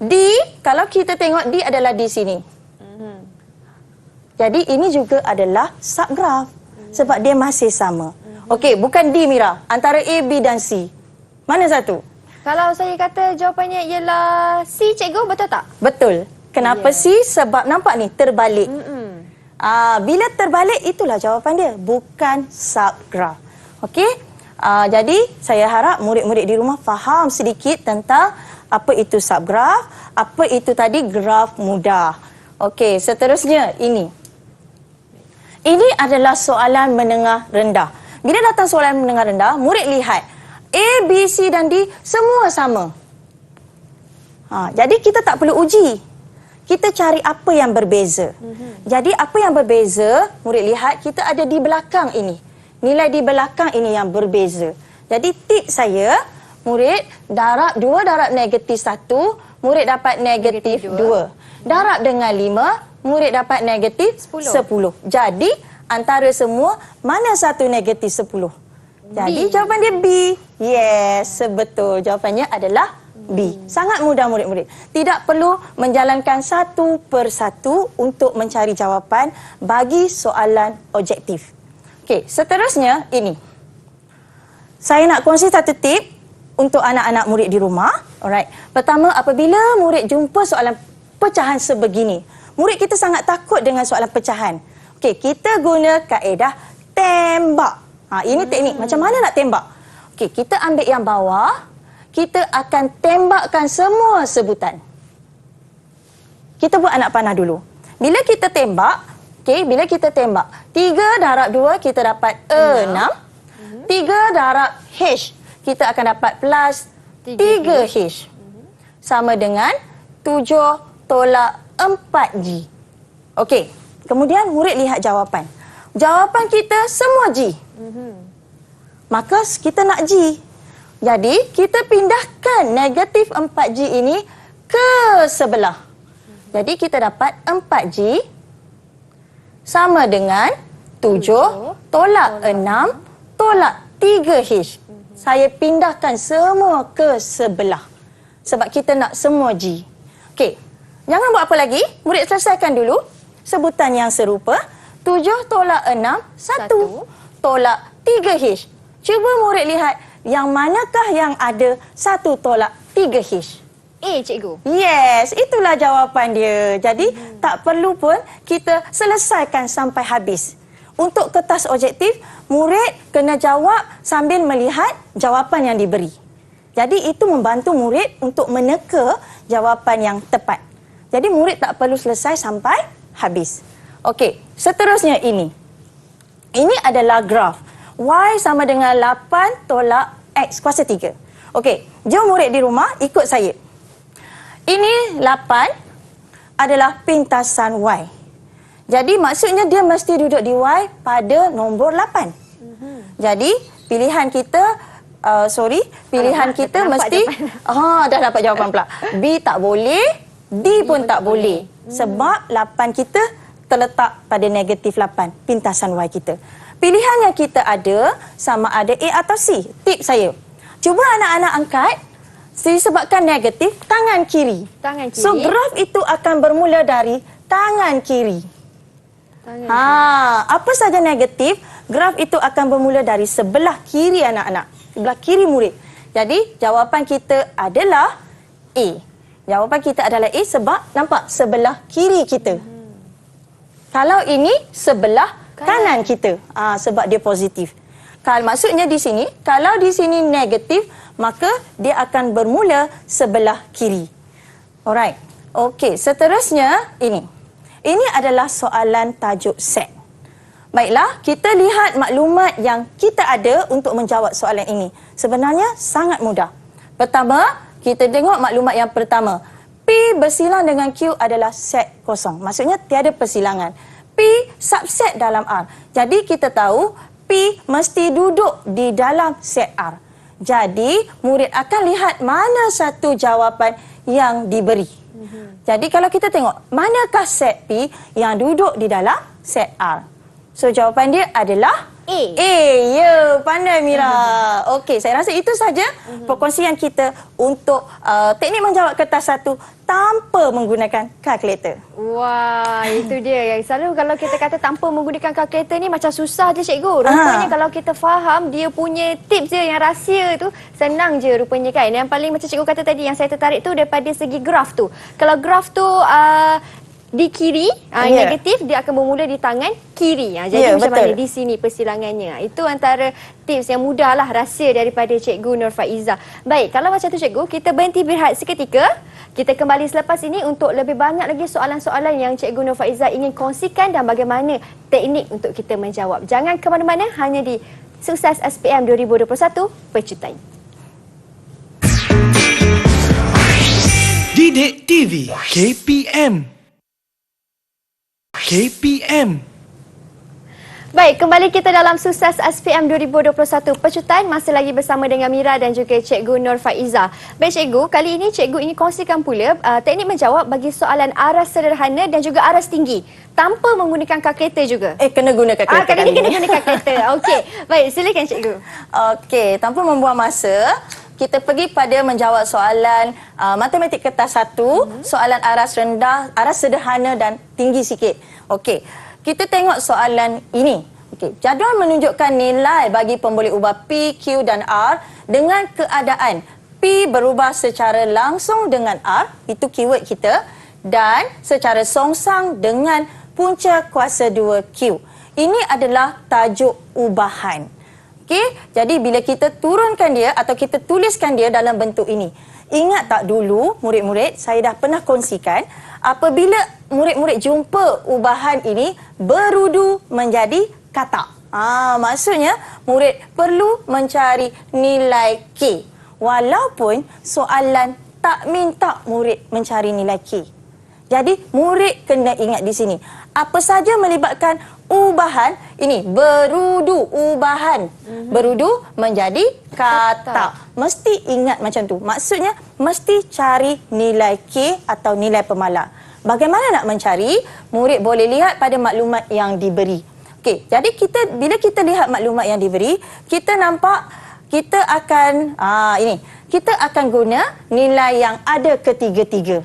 S3: D, kalau kita tengok D adalah di sini. Jadi ini juga adalah subgraf. Sebab dia masih sama. Okey, bukan D Mira. Antara A, B dan C. Mana satu?
S2: Kalau saya kata jawapannya ialah C, cikgu, betul tak?
S3: Betul. Kenapa C? Sebab nampak ni, terbalik. Bila terbalik, itulah jawapan dia. Bukan subgraf. Okey? Jadi, saya harap murid-murid di rumah faham sedikit tentang apa itu subgraf, apa itu tadi graf mudah. Okey, seterusnya ini. Ini adalah soalan menengah rendah. Bila datang soalan menengah rendah, murid lihat A, B, C dan D semua sama. Jadi kita tak perlu uji. Kita cari apa yang berbeza. Jadi apa yang berbeza, murid lihat kita ada di belakang ini. Nilai di belakang ini yang berbeza. Jadi tips saya, murid darab 2 darab negatif 1, murid dapat negatif 2. Darab dengan 5, murid dapat negatif 10. Jadi antara semua, mana satu negatif 10? Jadi jawapan dia B. Yes, betul. Jawapannya adalah B. Sangat mudah murid-murid. Tidak perlu menjalankan satu persatu untuk mencari jawapan bagi soalan objektif. Okey, seterusnya ini. Saya nak kongsi satu tip untuk anak-anak murid di rumah. Alright. Pertama, apabila murid jumpa soalan pecahan sebegini, murid kita sangat takut dengan soalan pecahan. Okey, kita guna kaedah tembak. Ini teknik. Macam mana nak tembak? Okey, kita ambil yang bawah. Kita akan tembakkan semua sebutan. Kita buat anak panah dulu. Bila kita tembak, bila kita tembak, 3 darab 2 kita dapat 6. 3 darab H, kita akan dapat plus 3H. Sama dengan 7 tolak 4G. Okey, kemudian murid lihat jawapan. Jawapan kita semua G. Maka kita nak G. Jadi, kita pindahkan negatif 4G ini ke sebelah. Jadi, kita dapat 4G sama dengan 7 tolak 6 tolak 3H. Saya pindahkan semua ke sebelah. Sebab kita nak semua G. Okey, jangan buat apa lagi. Murid selesaikan dulu sebutan yang serupa. 7 tolak 6, 1 tolak 3H. Cuba murid lihat yang manakah yang ada 1 tolak 3H.
S2: Cikgu.
S3: Yes, itulah jawapan dia. Jadi, tak perlu pun kita selesaikan sampai habis. Untuk kertas objektif, murid kena jawab sambil melihat jawapan yang diberi. Jadi, itu membantu murid untuk meneka jawapan yang tepat. Jadi, murid tak perlu selesai sampai habis. Okey, seterusnya ini. Ini adalah graf. Y sama dengan 8 tolak X kuasa 3. Okey, jom murid di rumah ikut saya. Ini 8 adalah pintasan Y. Jadi maksudnya dia mesti duduk di Y pada nombor 8. Jadi pilihan kita, pilihan kita mesti... dah dapat jawapan pula. B tak boleh, D pun tak boleh. Sebab 8 kita terletak pada negatif 8, pintasan Y kita. Pilihan yang kita ada sama ada A atau C. Tip saya. Cuba anak-anak angkat disebabkan negatif tangan kiri.
S2: Tangan kiri.
S3: So graf itu akan bermula dari tangan kiri. Apa saja negatif, graf itu akan bermula dari sebelah kiri anak-anak. Sebelah kiri murid. Jadi jawapan kita adalah A. Jawapan kita adalah A sebab nampak sebelah kiri kita. Kalau ini sebelah kanan kita. Sebab dia positif. Maksudnya di sini, kalau di sini negatif, maka dia akan bermula sebelah kiri. Alright. Okey, seterusnya ini. Ini adalah soalan tajuk set. Baiklah, kita lihat maklumat yang kita ada untuk menjawab soalan ini. Sebenarnya sangat mudah. Pertama, kita tengok maklumat yang pertama. P bersilang dengan Q adalah set kosong. Maksudnya tiada persilangan. P subset dalam R. Jadi kita tahu P mesti duduk di dalam set R. Jadi murid akan lihat mana satu jawapan yang diberi. Jadi kalau kita tengok manakah set P yang duduk di dalam set R. So jawapan dia adalah A. Ya, pandai Mira. Okey, saya rasa itu saja perkongsian kita untuk teknik menjawab kertas 1 tanpa menggunakan kalkulator.
S2: Wah, itu dia. Yang selalu kalau kita kata tanpa menggunakan kalkulator ni macam susah je cikgu. Rupanya kalau kita faham dia punya tips dia yang rahsia tu, senang je rupanya kan. Yang paling macam cikgu kata tadi yang saya tertarik tu daripada segi graf tu. Kalau graf tu di kiri, negatif, dia akan bermula di tangan kiri. Jadi macam mana di sini persilangannya. Itu antara tips yang mudah lah, rahsia daripada Cikgu Nur Faiza. Baik, kalau macam tu Cikgu, kita berhenti berehat seketika. Kita kembali selepas ini untuk lebih banyak lagi soalan-soalan yang Cikgu Nur Faiza ingin kongsikan dan bagaimana teknik untuk kita menjawab. Jangan ke mana-mana, hanya di Sukses SPM 2021 Pecutan.
S1: Didik TV KPM.
S2: Baik, kembali kita dalam Sukses SPM 2021 Pecutan. Masih lagi bersama dengan Mira dan juga Cikgu Nur Faiza. Baik Cikgu, kali ini Cikgu ingin kongsikan pula teknik menjawab bagi soalan aras sederhana dan juga aras tinggi tanpa menggunakan kalkulator juga.
S3: Kena guna kalkulator.
S2: Kali ini kena guna kalkulator. Okey, baik silakan Cikgu.
S3: Okey, tanpa membuang masa, kita pergi pada menjawab soalan matematik kertas 1, soalan aras rendah, aras sederhana dan tinggi sikit. Okey. Kita tengok soalan ini. Okey, jadual menunjukkan nilai bagi pemboleh ubah P, Q dan R dengan keadaan P berubah secara langsung dengan R, itu keyword kita, dan secara songsang dengan punca kuasa 2Q. Ini adalah tajuk ubahan. Okey, jadi bila kita turunkan dia atau kita tuliskan dia dalam bentuk ini. Ingat tak dulu murid-murid, saya dah pernah kongsikan apabila murid-murid jumpa ubahan ini berudu menjadi kata. Maksudnya murid perlu mencari nilai K. Walaupun soalan tak minta murid mencari nilai K. Jadi murid kena ingat di sini. Apa saja melibatkan ubahan, ini berudu ubahan. Berudu menjadi kata. Mesti ingat macam tu. Maksudnya mesti cari nilai K atau nilai pemalas. Bagaimana nak mencari? Murid boleh lihat pada maklumat yang diberi. Okey, jadi bila kita lihat maklumat yang diberi, kita nampak kita akan kita akan guna nilai yang ada ketiga-tiga.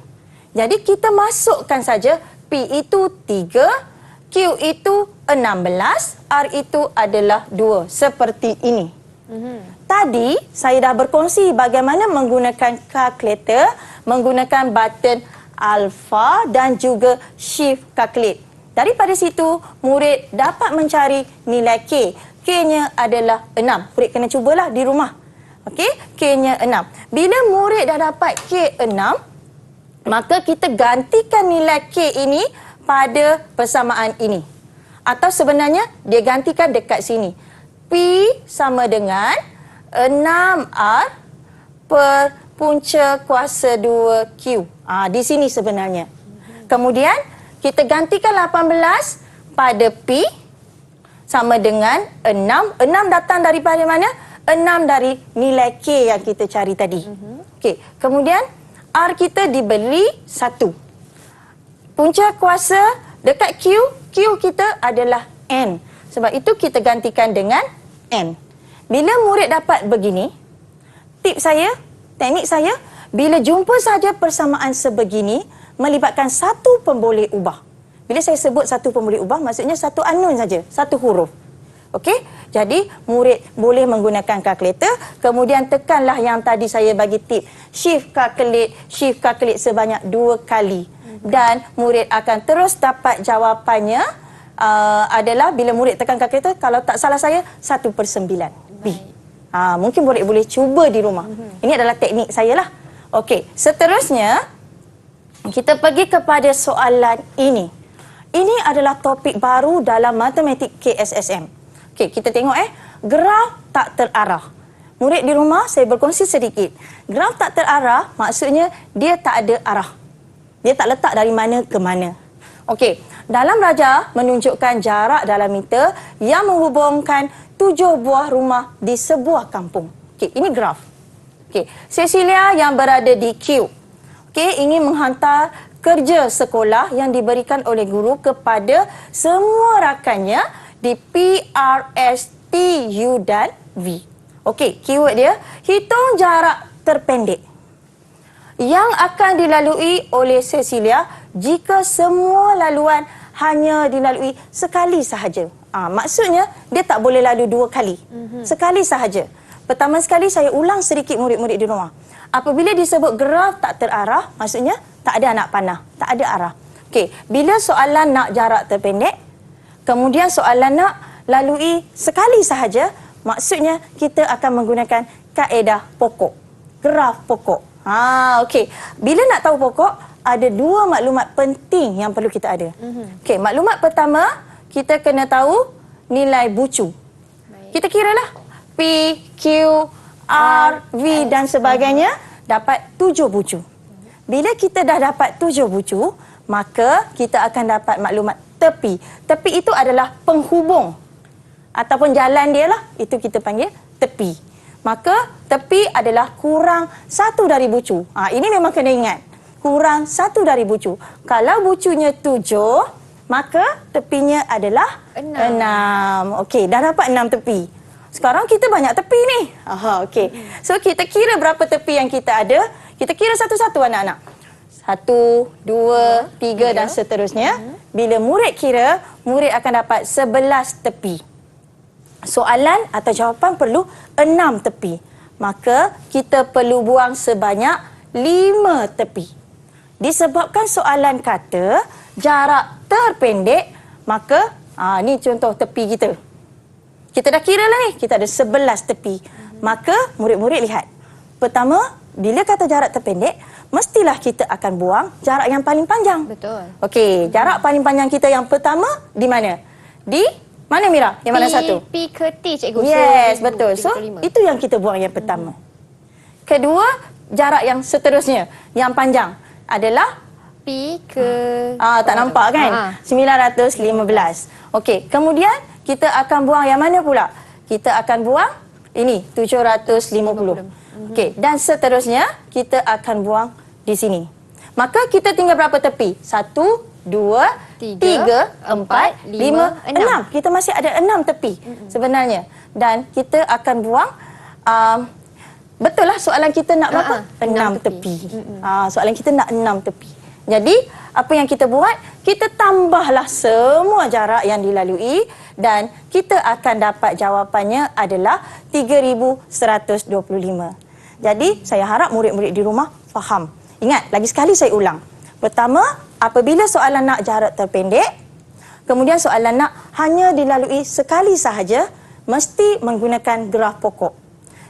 S3: Jadi kita masukkan saja P itu 3, Q itu 16, R itu adalah 2. Seperti ini. Tadi saya dah berkongsi bagaimana menggunakan kalkulator, menggunakan button alpha dan juga shift calculate. Daripada situ, murid dapat mencari nilai K. K-nya adalah 6. Murid kena cubalah di rumah. Okey, K-nya 6. Bila murid dah dapat K 6, maka kita gantikan nilai K ini pada persamaan ini. Atau sebenarnya dia gantikan dekat sini. P sama dengan 6R per punca kuasa 2Q. Di sini sebenarnya. Kemudian kita gantikan 18 pada P sama dengan 6. 6 datang daripada mana? 6 dari nilai K yang kita cari tadi. Okey, kemudian R kita diberi 1. Punca kuasa dekat Q, Q kita adalah N. Sebab itu kita gantikan dengan N. Bila murid dapat begini, teknik saya, bila jumpa saja persamaan sebegini, melibatkan satu pemboleh ubah. Bila saya sebut satu pemboleh ubah, maksudnya satu unknown saja, satu huruf. Okey? Jadi, murid boleh menggunakan kalkulator, kemudian tekanlah yang tadi saya bagi tip. Shift calculate sebanyak 2 kali. Dan murid akan terus dapat jawapannya adalah bila murid tekan kalkulator, kalau tak salah saya, 1/9. B. Mungkin murid boleh cuba di rumah. Ini adalah teknik saya lah. Okey, seterusnya, kita pergi kepada soalan ini. Ini adalah topik baru dalam matematik KSSM. Okey, kita tengok graf tak terarah. Murid di rumah saya berkongsi sedikit. Graf tak terarah maksudnya dia tak ada arah. Dia tak letak dari mana ke mana. Okey, dalam rajah menunjukkan jarak dalam meter yang menghubungkan 7 buah rumah di sebuah kampung. Okey, ini graf. Okey, Cecilia yang berada di Q. Okey, ingin menghantar kerja sekolah yang diberikan oleh guru kepada semua rakannya di P, R, S, T, U dan V. Okey, keyword dia, hitung jarak terpendek yang akan dilalui oleh Cecilia jika semua laluan hanya dilalui sekali sahaja. Maksudnya, dia tak boleh lalu 2 kali. Sekali sahaja. Pertama sekali, saya ulang sedikit murid-murid di rumah. Apabila disebut graf tak terarah, maksudnya tak ada anak panah, tak ada arah. Okey, bila soalan nak jarak terpendek, kemudian soalan nak lalui sekali sahaja, maksudnya kita akan menggunakan kaedah pokok. Graf pokok. Okey. Bila nak tahu pokok, ada 2 maklumat penting yang perlu kita ada. Okey, maklumat pertama, kita kena tahu nilai bucu. Kita kiralah P, Q, R, V dan sebagainya dapat 7 bucu. Bila kita dah dapat 7 bucu, maka kita akan dapat maklumat tepi. Tepi itu adalah penghubung ataupun jalan dia lah, itu kita panggil tepi. Maka tepi adalah kurang 1 dari bucu. Ini memang kena ingat. Kurang 1 dari bucu. Kalau bucunya 7, maka tepinya adalah 6. Okey, dah dapat 6 tepi. Sekarang kita banyak tepi ni. Okey. So kita kira berapa tepi yang kita ada. Kita kira satu-satu anak-anak. 1, 2, 3 dan seterusnya. Bila murid kira, murid akan dapat 11 tepi. Soalan atau jawapan perlu 6 tepi. Maka kita perlu buang sebanyak 5 tepi. Disebabkan soalan kata jarak terpendek, maka ni contoh tepi kita. Kita dah kira lah ni, kita ada 11 tepi. Maka murid-murid lihat. Pertama, bila kata jarak terpendek, mestilah kita akan buang jarak yang paling panjang.
S2: Betul.
S3: Okey, jarak paling panjang kita yang pertama di mana? Di mana Mira? Yang mana satu?
S2: P ke T, cikgu.
S3: Yes,
S2: So,
S3: betul. So,
S2: 35.
S3: itu yang kita buang yang pertama. Kedua, jarak yang seterusnya, yang panjang adalah
S2: P ke...
S3: tak nampak kan? 915. Okey, kemudian kita akan buang yang mana pula? Kita akan buang ini, 750. Okey, dan seterusnya kita akan buang di sini. Maka kita tinggal berapa tepi? 1, 2, 3, 4, 5, 6. Kita masih ada 6 tepi sebenarnya. Dan kita akan buang, betul lah soalan kita nak berapa? 6 tepi. Soalan kita nak 6 tepi. Jadi, apa yang kita buat? Kita tambahlah semua jarak yang dilalui dan kita akan dapat jawapannya adalah 3,125. Jadi, saya harap murid-murid di rumah faham. Ingat, lagi sekali saya ulang. Pertama, apabila soalan nak jarak terpendek, kemudian soalan nak hanya dilalui sekali sahaja, mesti menggunakan graf pokok.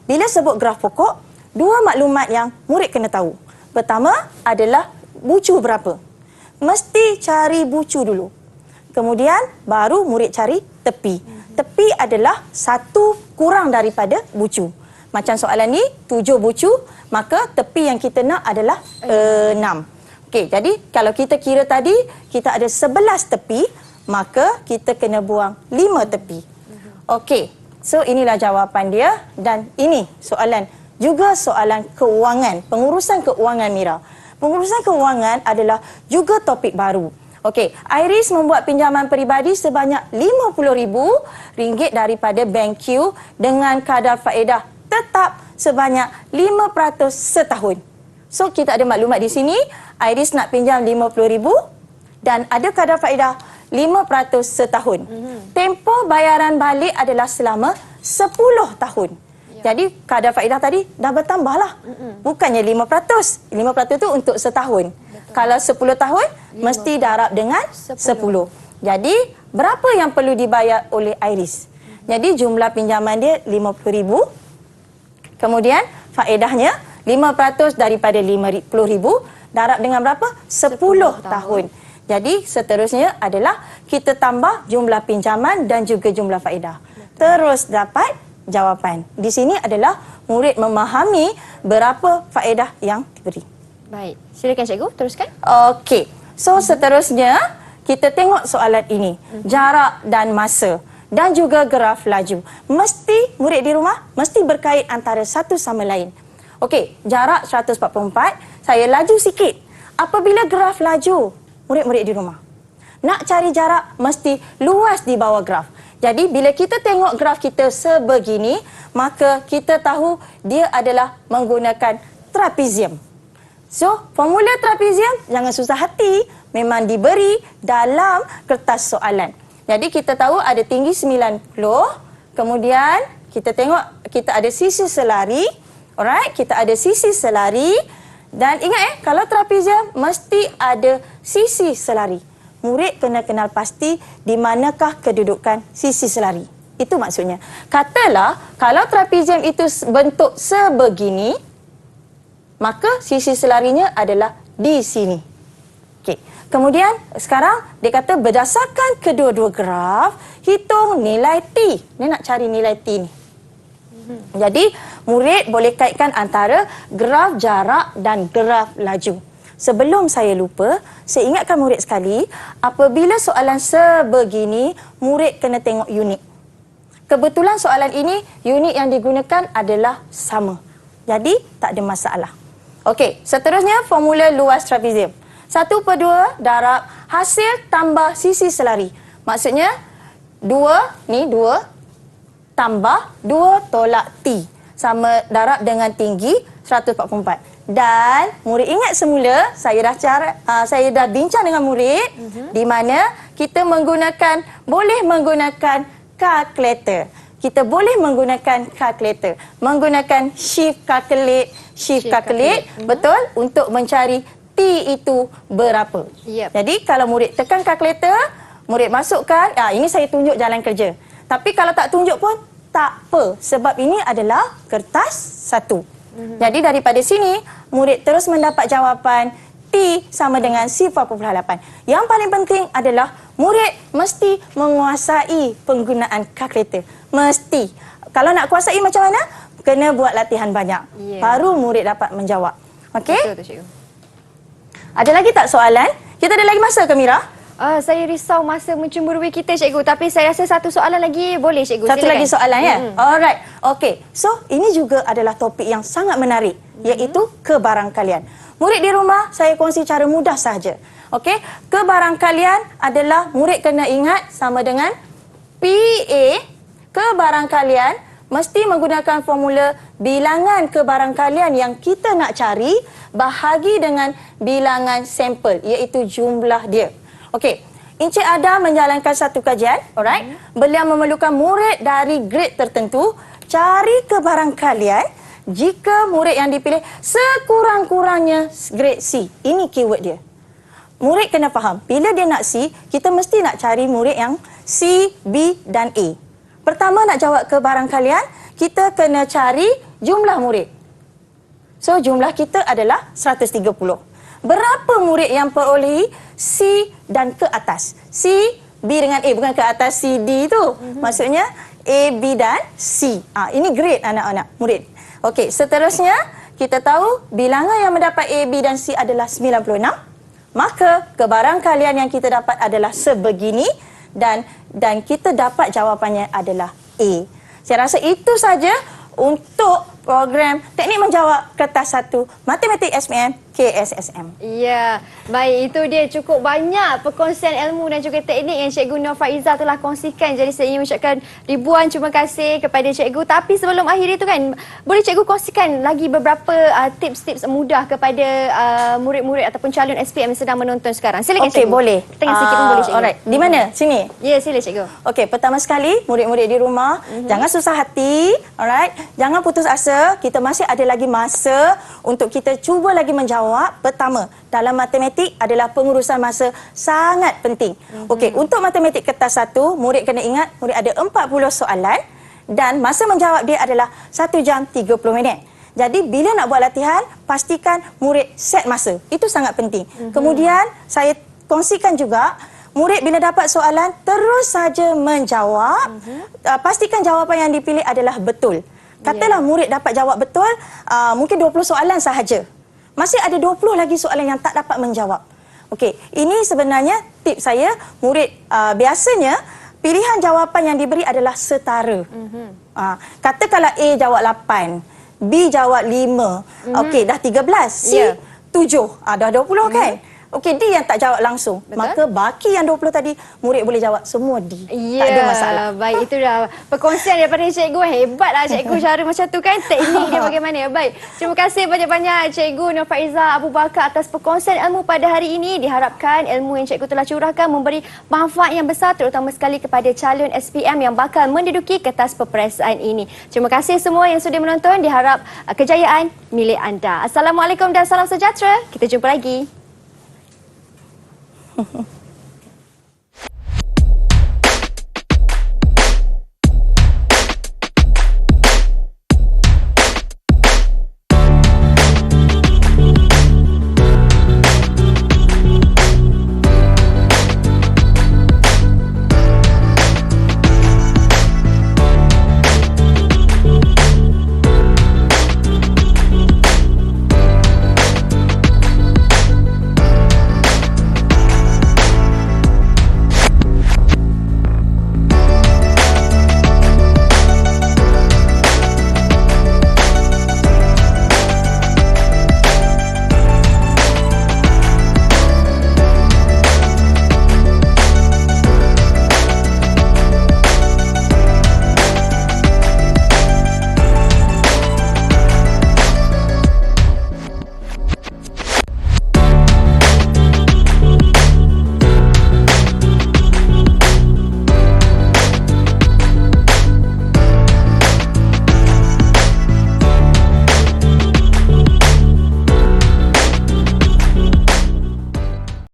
S3: Bila sebut graf pokok, dua maklumat yang murid kena tahu. Pertama adalah bucu berapa. Mesti cari bucu dulu. Kemudian baru murid cari tepi. Tepi adalah 1 kurang daripada bucu. Macam soalan ni 7 bucu, maka tepi yang kita nak adalah 6. Okey, jadi kalau kita kira tadi kita ada 11 tepi, maka kita kena buang 5 tepi. Okey, so inilah jawapan dia dan ini soalan juga soalan keuangan, pengurusan keuangan Mira. Pengurusan keuangan adalah juga topik baru. Okey, Iris membuat pinjaman peribadi sebanyak RM50,000 daripada Bank Q dengan kadar faedah tetap sebanyak 5% setahun. So, kita ada maklumat di sini, Iris nak pinjam RM50,000 dan ada kadar faedah 5% setahun. Tempoh bayaran balik adalah selama 10 tahun. Jadi kadar faedah tadi dah bertambah lah. Bukannya 5%. 5% itu untuk setahun. Betul. Kalau 10 tahun, mesti darab dengan 10. Jadi, berapa yang perlu dibayar oleh Iris? Jadi, jumlah pinjaman dia RM50,000. Kemudian, faedahnya 5% daripada RM50,000. Darab dengan berapa? 10 tahun. Jadi, seterusnya adalah kita tambah jumlah pinjaman dan juga jumlah faedah. Terus dapat jawapan. Di sini adalah murid memahami berapa faedah yang diberi.
S2: Baik, silakan cikgu teruskan.
S3: Okey. So seterusnya kita tengok soalan ini. Jarak dan masa dan juga graf laju. Mesti murid di rumah mesti berkait antara satu sama lain. Okey, jarak 144, saya laju sikit. Apabila graf laju, murid-murid di rumah nak cari jarak mesti luas di bawah graf. Jadi, bila kita tengok graf kita sebegini, maka kita tahu dia adalah menggunakan trapezium. So, formula trapezium, jangan susah hati, memang diberi dalam kertas soalan. Jadi, kita tahu ada tinggi 90, kemudian kita tengok kita ada sisi selari. Alright, kita ada sisi selari. Dan ingat kalau trapezium, mesti ada sisi selari. Murid kena kenal pasti di manakah kedudukan sisi selari. Itu maksudnya. Katalah, kalau trapezium itu bentuk sebegini, maka sisi selarinya adalah di sini. Okey. Kemudian, sekarang dia kata berdasarkan kedua-dua graf, hitung nilai T. Dia nak cari nilai T ni. Jadi, murid boleh kaitkan antara graf jarak dan graf laju. Sebelum saya lupa, saya ingatkan murid sekali, apabila soalan sebegini, murid kena tengok unit. kebetulan soalan ini unit yang digunakan adalah sama. Jadi tak ada masalah. Okey, seterusnya formula luas trapezium. 1/2 darab hasil tambah sisi selari. Maksudnya 2 tambah 2 tolak T sama darab dengan tinggi 144. Dan murid ingat semula saya dah bincang dengan murid di mana kita boleh menggunakan kalkulator. Kita boleh menggunakan kalkulator, menggunakan shift calculate, betul, untuk mencari T itu berapa.
S2: Yep.
S3: Jadi kalau murid tekan kalkulator, murid masukkan, ini saya tunjuk jalan kerja. Tapi kalau tak tunjuk pun tak apa, sebab ini adalah kertas 1. Jadi daripada sini, murid terus mendapat jawapan T sama dengan C4.8. Yang paling penting adalah murid mesti menguasai penggunaan kalkulator. Mesti. Kalau nak kuasai macam mana? Kena buat latihan banyak.
S2: Yeah.
S3: Baru murid dapat menjawab. Okey?
S2: Betul tu, cikgu.
S3: Ada lagi tak soalan? Kita ada lagi masa ke, Mira?
S2: Saya risau masa mencemburui kita, cikgu. Tapi saya rasa satu soalan lagi boleh, cikgu.
S3: Satu
S2: Silakan.
S3: lagi soalan ya? Alright. Okey. So, ini juga adalah topik yang sangat menarik, iaitu kebarangkalian. Murid di rumah, saya kongsi cara mudah sahaja. Okey? Kebarangkalian adalah murid kena ingat sama dengan PA. Kebarangkalian mesti menggunakan formula bilangan kebarangkalian yang kita nak cari bahagi dengan bilangan sampel, iaitu jumlah dia. Okey, Encik Ada menjalankan satu kajian, alright? Beliau memerlukan murid dari grade tertentu cari kebarangkalian jika murid yang dipilih sekurang-kurangnya grade C. Ini keyword dia. Murid kena faham, bila dia nak C, kita mesti nak cari murid yang C, B dan A. Pertama nak jawab kebarangkalian, kita kena cari jumlah murid. So, jumlah kita adalah 130. Berapa murid yang perolehi C dan ke atas? C, B dengan A, bukan ke atas C, D tu. Maksudnya A, B dan C. Ini grade anak-anak, murid. Okey, seterusnya kita tahu bilangan yang mendapat A, B dan C adalah 96. Maka kebarangkalian yang kita dapat adalah sebegini dan kita dapat jawapannya adalah A. Saya rasa itu saja untuk program Teknik Menjawab Kertas 1 Matematik SPM KSSM.
S2: Ya, baik, itu dia cukup banyak perkongsian ilmu dan juga teknik yang Cikgu Nur Faiza telah kongsikan. Jadi saya ingin mengucapkan ribuan terima kasih kepada Cikgu. Tapi sebelum akhir itu kan, boleh Cikgu kongsikan lagi beberapa tips-tips mudah kepada murid-murid ataupun calon SPM yang sedang menonton sekarang. Silakan
S3: Okey,
S2: Cikgu.
S3: boleh.
S2: Tengah sikit pun boleh Cikgu.
S3: Alright, di mana? Sini?
S2: Ya, sila Cikgu.
S3: Okey, pertama sekali murid-murid di rumah, jangan susah hati, alright? Jangan putus asa, kita masih ada lagi masa untuk kita cuba lagi menjawab. Pertama, dalam matematik adalah pengurusan masa sangat penting. Okey, untuk matematik kertas 1, murid kena ingat, murid ada 40 soalan dan masa menjawab dia adalah 1 jam 30 minit. Jadi bila nak buat latihan, pastikan murid set masa. Itu sangat penting. Kemudian saya kongsikan juga, murid bila dapat soalan terus saja menjawab. Pastikan jawapan yang dipilih adalah betul. Katalah murid dapat jawab betul, mungkin 20 soalan sahaja. Masih ada 20 lagi soalan yang tak dapat menjawab. Okey, ini sebenarnya tips saya. Murid biasanya pilihan jawapan yang diberi adalah setara. Katakanlah A jawab 8, B jawab 5. Okey, dah 13. C 7. Dah 20 kan? Okey, D yang tak jawab langsung.
S2: Betul.
S3: Maka baki yang 20 tadi, murid boleh jawab semua D.
S2: Ya,
S3: tak ada masalah.
S2: Baik, itu dah perkongsian daripada Cikgu. Hebatlah Cikgu cara macam tu kan. Teknik dia bagaimana. Baik, terima kasih banyak-banyak Cikgu Nur Faiza Abu Bakar atas perkongsian ilmu pada hari ini. Diharapkan ilmu yang Cikgu telah curahkan memberi manfaat yang besar terutama sekali kepada calon SPM yang bakal menduduki kertas peperiksaan ini. Terima kasih semua yang sudah menonton. Diharap kejayaan milik anda. Assalamualaikum dan salam sejahtera. Kita jumpa lagi.